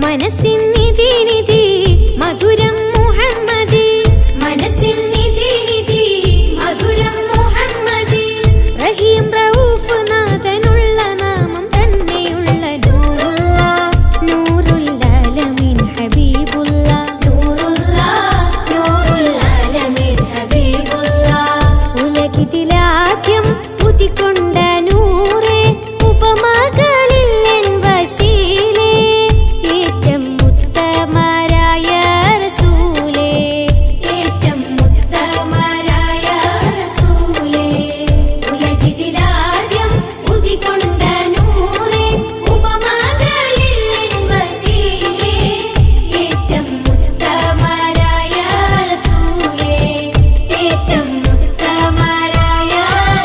മനസ്സിൻ നിധി നിധി മധുരം മുഹമ്മദി മനസ്സിൻ നിധി നിധി മധുരം മുഹമ്മദി റഹീം റഊഫ് നാഥനുള്ള നാമം തന്നെയുള്ള നൂറുള്ള നൂറുൽ ആലമീൻ ഹബീബുള്ള നൂറുള്ള നൂറുൽ ആലമീൻ ഹബീബുള്ള ഉലകിതിലാദ്യം ഉദിക്കൊണ്ട നൂറേ ഉപമകളിൽ വസീലേ ഏറ്റം മുത്തമരായ റസൂലേ ഏറ്റം മുത്തമരായ റസൂലേ ഉലകിതിലാദ്യം ഉദിക്കൊണ്ട നൂറേ ഉപമകളിൽ വസീലേ ഏറ്റം മുത്തമരായ റസൂലേ ഏറ്റം മുത്തമരായ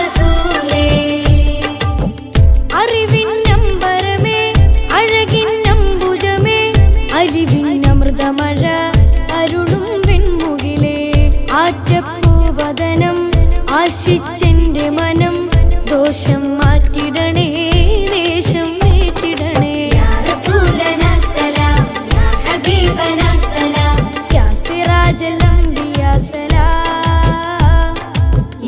റസൂലേ അറിവിന്നമ്പരമേ അഴകിന്നമ്പുജമേ അലിവിന്നമൃതമഴ അരുളും വെൺമുകിലേ ആറ്റപ്പൂവദനം ആശിച്ചെന്റെ മനം ദോഷം മാറ്റിടണേ ദേശം ഏറ്റിടണേ യാ റസൂലനാ സലാം യാ ഹബീബനാ സലാം യാ സിറാജൽ അംബിയാ സലാം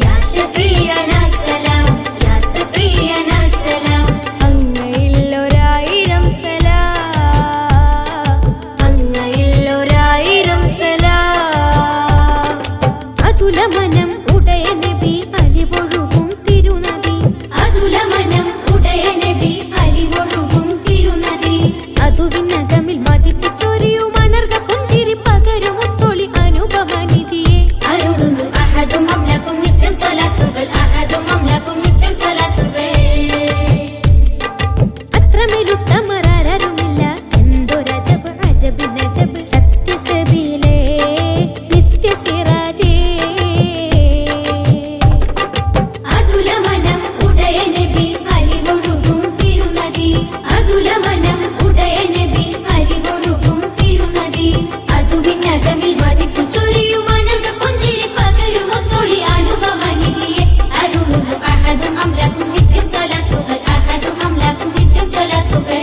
യാ ഷഫീഅനാ സലാം യാ സഫിയനാ സലാം അങ്ങയിലൊരായിരം സലാം അങ്ങയിലൊരായിരം സലാം അതുലമനം ഉടയ നബി അലിവൊഴുകും തിരുനദി അതുലമനം ഉടയ നബി അലിവൊഴുകും തിരുനദി അതുവിനകമിൽ മതിപ്പിച്ചൊരിയും അനർഘ പുന്തിരി പകരും ഒത്തൊളി അനുപമനിധിയെ അരുളുന്നു അഹദും അംലക്കും നിത്യം സ്വലാത്തുകൾ അഹദും അംലക്കും നിത്യം സ്വലാത്തുകൾ അത്രമേലുത്തമരാരുമില്ല എന്തൊരജബ് അജബ് നജബ് സത്യസബീലേ നിത്യസിറാജേ അതുലമനം ഉടയ നബി അലിവൊഴുകും തിരുനദി അതുലമനം ഉടയ നബി അലിവൊഴുകും തിരുനദി അതുവിനകമിൽ മതിപ്പു ചൊരിയും അനർഘ പുഞ്ചിരി പകരും ഒത്തൊളി അനുപമനിധിയെ അരുളുന്നു അഹദും അംലക്കും നിത്യം സ്വലാത്തുകൾ അഹദും അംലക്കും നിത്യം സ്വലാത്തുകൾ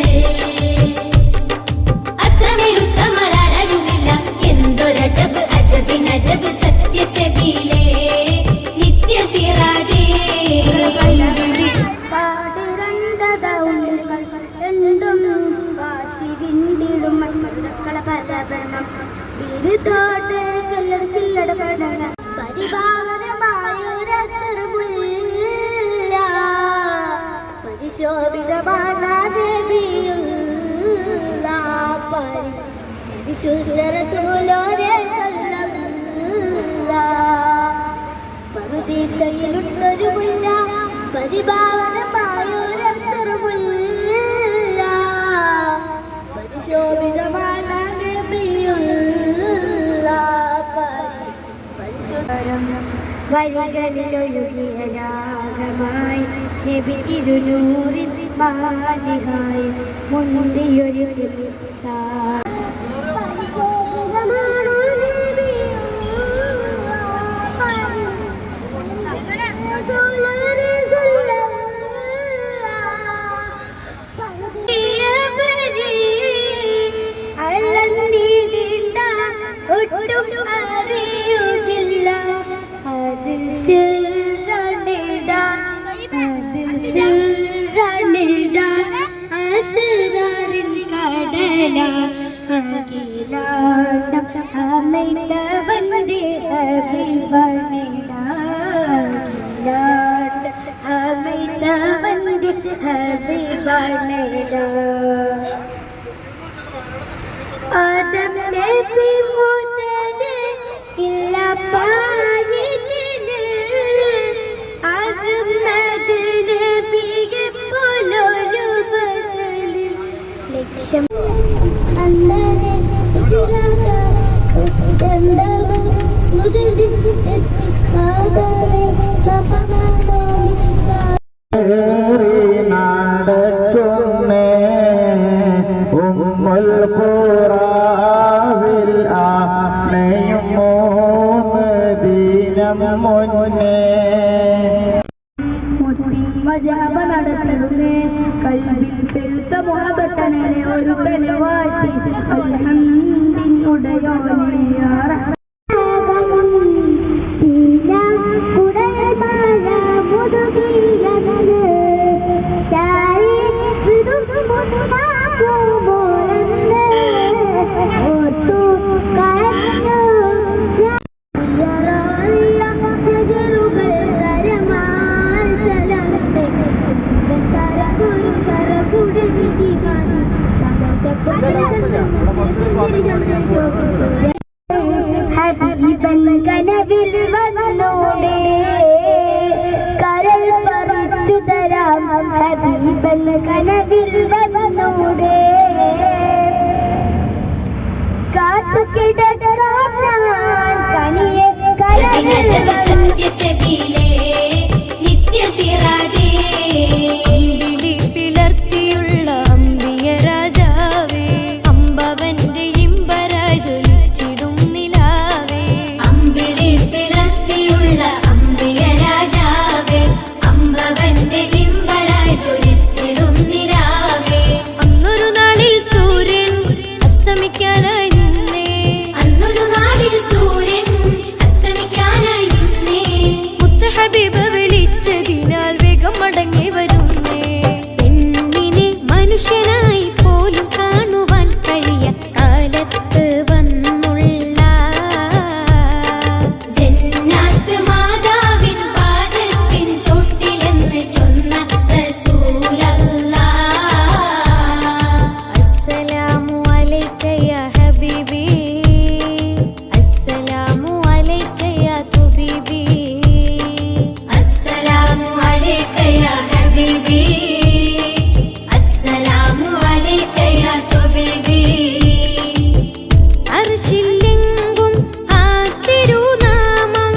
അത്രമേലുത്തമരാരുമില്ല എന്തൊരജബ് അജബ് നജബ് സത്യസബീലേ നിത്യസിറാജേ പറുദീസയിലുള്ളൊരു മുല്ല പരിഭാവനമായൊരസുറുമുല്ല പരിശോഭിതമാണ് നബിയുള്ള വഴികളിലൊഴുകിയ രാഗമായി നബി ഇരുനൂറിൻ മാലിഹായി മുന്തിയൊരു ആദം നബി മുതലേ ഇല്ല പാനിതിന് അഹ്മദ് നബിയെ പോലൊരു ബദൽ ലക്ഷ്യം അന്നരെ തിരാത ഉദന്ദവ മുദലി കാദരെ സപനാദോ മജാബ നടത്തി തളർത്തിടുന്നേ കൽബിൽ പെരുത്ത മുഹബത്തനെ ഒരു കനവാറ്റി അൽഹംദിനുടയോനെ യാ റഹ്മാൻ ഹബീബൻ കനവിൽ വന്നോടെ കരൾ പറിച്ചു തരാം ഹബീബൻ കനവിൽ വന്നോടെ കാത്തു കിടക്കാം ഞാൻ കനിയെ नजब सत्य से पीले नित्य सिराजे വിളി പിളർത്തിയുള്ള അമ്പിയ രാജാവേ അമ്പവന്റെ ഇമ്പരായി ജ്വലിച്ചിടും നിലാവേ അമ്പിളി പിളർത്തിയുള്ള അമ്പിയ രാജാവേ അമ്പവന്റെ ഇമ്പരായി ജ്വലിച്ചിടും നിലാവേ അന്നൊരു നാളിൽ സൂര്യൻ അസ്തമിക്കാനായി നിന്നേ അന്നൊരു നാളിൽ സൂര്യൻ അസ്തമിക്കാനായി നിന്നേ ഹബീബ വിളിച്ചതിനാൽ വേഗം മടങ്ങി വരുന്നേ പെണ്ണിനെ മനുഷ്യനായി പോലും കാണുവാൻ കഴിയ കാലത്ത് വന്നുള്ള ജന്നാത്ത് മാതാവിൻ പാദത്തിൻ ചോട്ടിലെന്ന് ചൊന്ന റസൂലല്ലാഹ് അസ്സലാമു അലൈക യാ ഹബീബി അസ്സലാമു അലൈക യാ തുബീബി അസ്സലാമു അലൈക യാ ഹബീബി അസ്സലാമു അലൈക യാ തുബീബി അർശിലെങ്കും ആ തിരുനാമം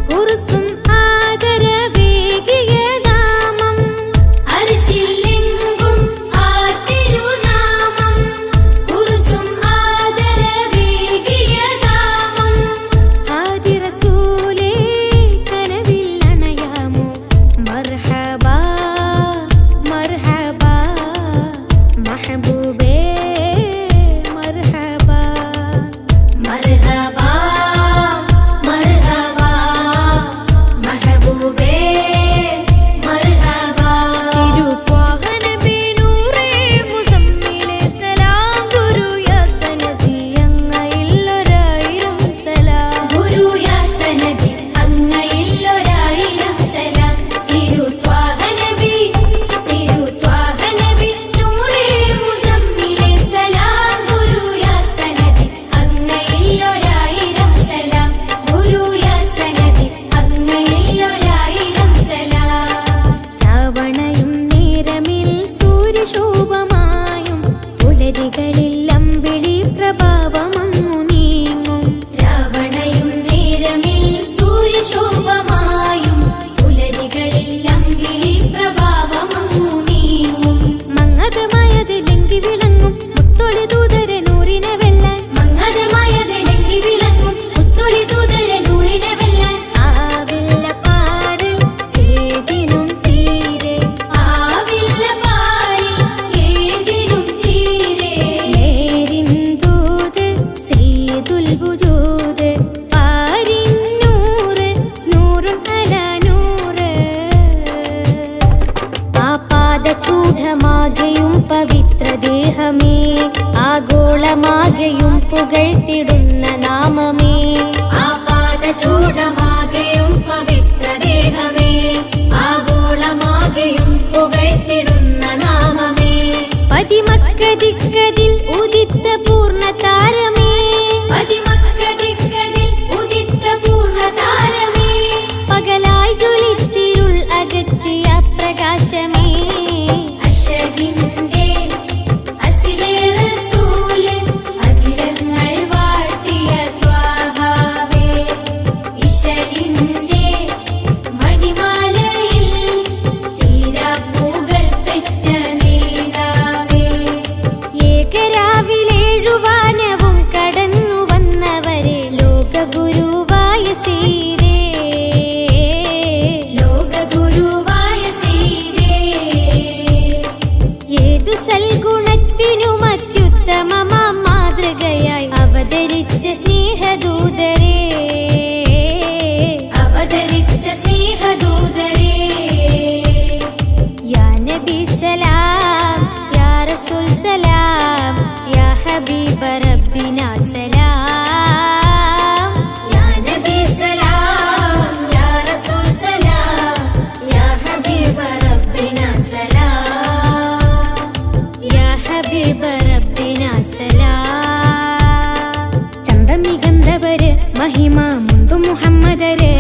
കുർസും ആദരവേകിയ നാമം അർശിലെങ്കും ആ തിരുനാമം കുർസും ആദരവേകിയ നാമം ആദി റസൂലേ കനവിൽ അണയാമോ മർഹബാ മർഹബാ മഹബൂബേ മർഹബാ മർഹബാ മർഹബാ മഹബൂബേ മർഹബാ തിരുത്വാഹ നബി നൂറേ മുസമ്മിലെ സലാം ഗുരു യാ സനദി അങ്ങയില്ലൊരായിരം സലാം ഗുരു യാ സനദി അങ്ങയില്ലൊരായിരം സലാം തിരുത്വാഹ നബി നൂറേ മുസമ്മിലെ സലാം ഗുരു യാ സനദി അങ്ങയില്ലൊരായിരം സലാം ഗുരു യാ സനദി അങ്ങയില്ലൊരായിരം സലാം രാവണയും നേരമിൽ സൂര്യശോഭമായും പുലരികളിൽ അമ്പിളി പ്രഭാവമങ്ങു നീങ്ങും രാവണയും നേരമിൽ സൂര്യശോഭമായും പുലരികളിൽ അമ്പിളി പ്രഭാവമങ്ങു നീങ്ങും മങ്ങതമായത് ലംഘി വിളങ്ങും മുത്തൊളി ദൂതരെ നൂറിനെ വെല്ലാൻ മങ്ങതമായത് ലംഘി വിളങ്ങും മുത്തൊളി ദൂതര നൂറിനെ വെല്ലാൻ ആവില്ല പാറിൽ ഏതിനും തീരെ ആവില്ല പാരിൽ ഏതിനും തീരെ നേരിൻ ദൂത് സയ്യിദുൽ വുജൂദ് പാരിൻ നൂറ് നൂറും അലാ നൂറ് ആ പാദചൂഢമാകെയും പവിത്ര ദേഹമേ ആഗോളമാകെയും പുകഴ്ത്തിടുന്ന നാമമേ ആ പാദചൂഢമാകെയും പവിത്ര ദേഹമേ ആഗോളമാകെയും പുകഴ്ത്തിടുന്ന നാമമേ പതിമക്കതിക്കതിൽ ഉദിത്ത പൂർണ്ണ താരമേ പതിമക്കതിക്കതിൽ ഉദിത്ത പൂർണ്ണ താരമേ പകലായി ജ്വലിത്തിരുൾ അകറ്റിയ പ്രകാശമേ അശകിന്റെ അസിലെ റസൂല് അഖിലങ്ങൾ വാഴ്ത്തിയ ത്വാഹാവേ ഇശലിന്റെ മടിമാലയിൽ തീരാപ്പൂകൾ പെറ്റ നേതാവേ ഏകരാവിലേഴുവാനവും കടന്നു വന്നവരെ ലോകഗുരുവായ സീരേ ലോകഗുരുവായ സീരേ ഉത്തമമാം മാതൃകയായി അവതരിച്ച സ്നേഹദൂതരേ, അവതരിച്ച സ്നേഹദൂതരേ. യാ നബി സലാം, യാ റസൂൽ സലാം, യാ ഹബീബ റബ്ബിന സലാം. യാ നബി സലാം, യാ റസൂൽ സലാം, യാ ഹബീബ റബ്ബിന സലാം, യാ ഹബീബ റബ്ബിന സലാം. ചന്തം മികന്തവര് മഹിമ മുന്തു മുഹമ്മദര്,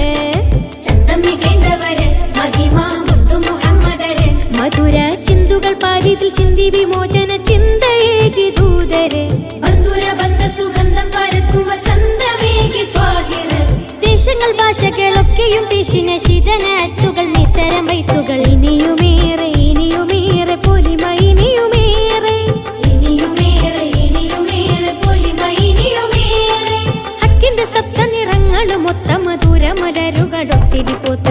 ചന്തം മികന്തവര് മഹിമ മുന്തു മുഹമ്മദര്. മധുര ചിന്തുകൾ പാരിതിൽ ചിന്തി വിമോചന ചിന്തയേകി ദൂതര്. ബന്ധുര ബന്ധ സുഗന്ധം പരത്തും വസന്തമേകി ത്വാഹിര്. ദേശങ്ങൾ ഭാഷകളൊക്കെയും പേശിന ശീതനാറ്റുകൾ മീത്തരം വൈത്തുകൾ. ഇനിയുമേറെ ഇനിയുമേറെ പൊലിമ ഇനിയുമേറെ, ഇനിയുമേറെ ഇനിയുമേറെ പൊലിമ ഇനിയുമേറെ. ഹക്കിന്റെ സപ്ത നിറങ്ങളും ഒത്ത മധുര മലരുകൾ ഒത്തിരി പോത്ത